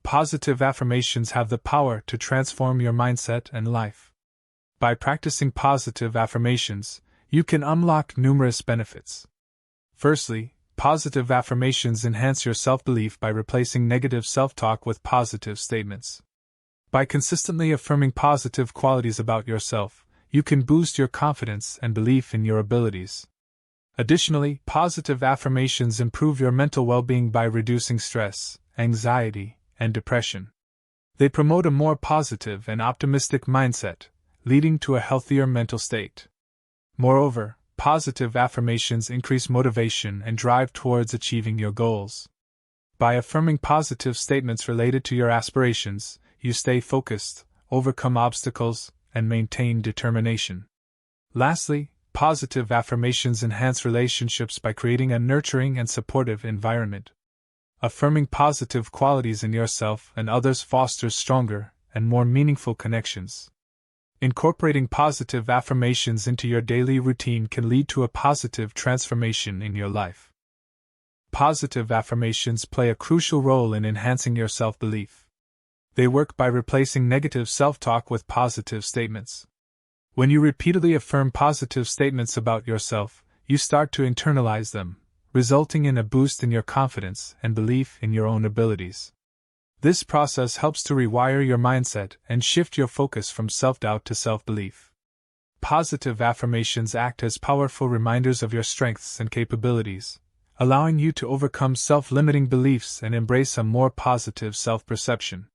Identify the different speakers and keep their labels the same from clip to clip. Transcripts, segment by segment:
Speaker 1: Positive affirmations have the power to transform your mindset and life. By practicing positive affirmations, you can unlock numerous benefits. Firstly, positive affirmations enhance your self-belief by replacing negative self-talk with positive statements. By consistently affirming positive qualities about yourself, you can boost your confidence and belief in your abilities. Additionally, positive affirmations improve your mental well-being by reducing stress, anxiety, and depression. They promote a more positive and optimistic mindset, leading to a healthier mental state. Moreover, positive affirmations increase motivation and drive towards achieving your goals. By affirming positive statements related to your aspirations, you stay focused, overcome obstacles, and maintain determination. Lastly, positive affirmations enhance relationships by creating a nurturing and supportive environment. Affirming positive qualities in yourself and others fosters stronger and more meaningful connections. Incorporating positive affirmations into your daily routine can lead to a positive transformation in your life. Positive affirmations play a crucial role in enhancing your self-belief. They work by replacing negative self-talk with positive statements. When you repeatedly affirm positive statements about yourself, you start to internalize them, resulting in a boost in your confidence and belief in your own abilities. This process helps to rewire your mindset and shift your focus from self-doubt to self-belief. Positive affirmations act as powerful reminders of your strengths and capabilities, allowing you to overcome self-limiting beliefs and embrace a more positive self-perception.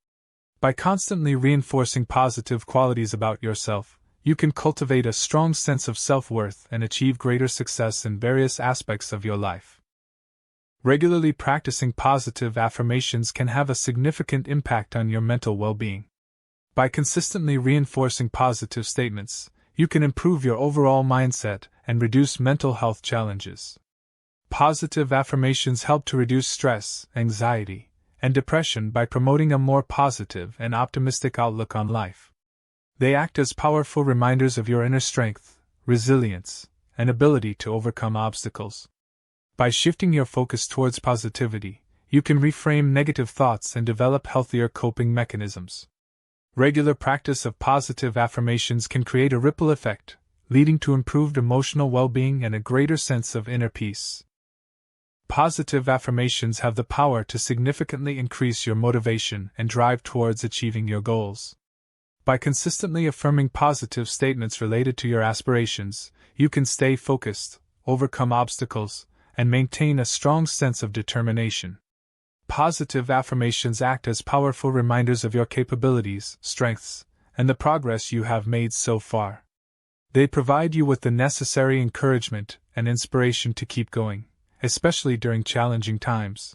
Speaker 1: By constantly reinforcing positive qualities about yourself, you can cultivate a strong sense of self-worth and achieve greater success in various aspects of your life. Regularly practicing positive affirmations can have a significant impact on your mental well-being. By consistently reinforcing positive statements, you can improve your overall mindset and reduce mental health challenges. Positive affirmations help to reduce stress, anxiety, and depression by promoting a more positive and optimistic outlook on life. They act as powerful reminders of your inner strength, resilience, and ability to overcome obstacles. By shifting your focus towards positivity, you can reframe negative thoughts and develop healthier coping mechanisms. Regular practice of positive affirmations can create a ripple effect, leading to improved emotional well-being and a greater sense of inner peace. Positive affirmations have the power to significantly increase your motivation and drive towards achieving your goals. By consistently affirming positive statements related to your aspirations, you can stay focused, overcome obstacles, and maintain a strong sense of determination. Positive affirmations act as powerful reminders of your capabilities, strengths, and the progress you have made so far. They provide you with the necessary encouragement and inspiration to keep going, especially during challenging times.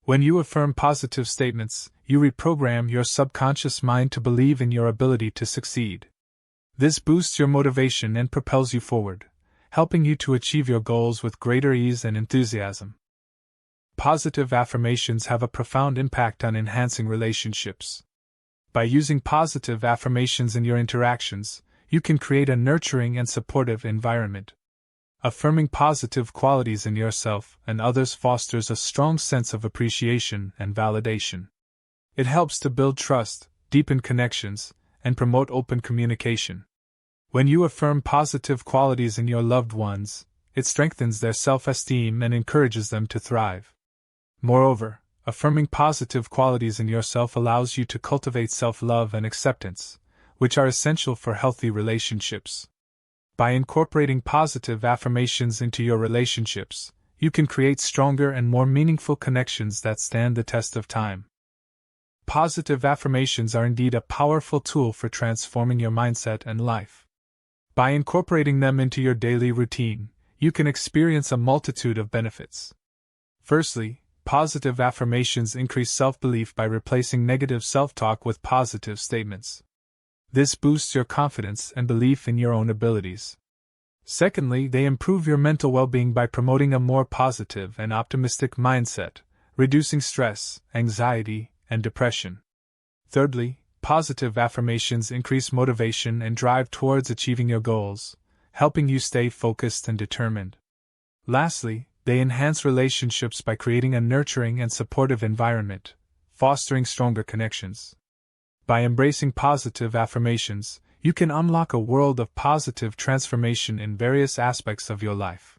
Speaker 1: When you affirm positive statements, you reprogram your subconscious mind to believe in your ability to succeed. This boosts your motivation and propels you forward, helping you to achieve your goals with greater ease and enthusiasm. Positive affirmations have a profound impact on enhancing relationships. By using positive affirmations in your interactions, you can create a nurturing and supportive environment. Affirming positive qualities in yourself and others fosters a strong sense of appreciation and validation. It helps to build trust, deepen connections, and promote open communication. When you affirm positive qualities in your loved ones, it strengthens their self-esteem and encourages them to thrive. Moreover, affirming positive qualities in yourself allows you to cultivate self-love and acceptance, which are essential for healthy relationships. By incorporating positive affirmations into your relationships, you can create stronger and more meaningful connections that stand the test of time. Positive affirmations are indeed a powerful tool for transforming your mindset and life. By incorporating them into your daily routine, you can experience a multitude of benefits. Firstly, positive affirmations increase self-belief by replacing negative self-talk with positive statements. This boosts your confidence and belief in your own abilities. Secondly, they improve your mental well-being by promoting a more positive and optimistic mindset, reducing stress, anxiety, and depression. Thirdly, positive affirmations increase motivation and drive towards achieving your goals, helping you stay focused and determined. Lastly, they enhance relationships by creating a nurturing and supportive environment, fostering stronger connections. By embracing positive affirmations, you can unlock a world of positive transformation in various aspects of your life.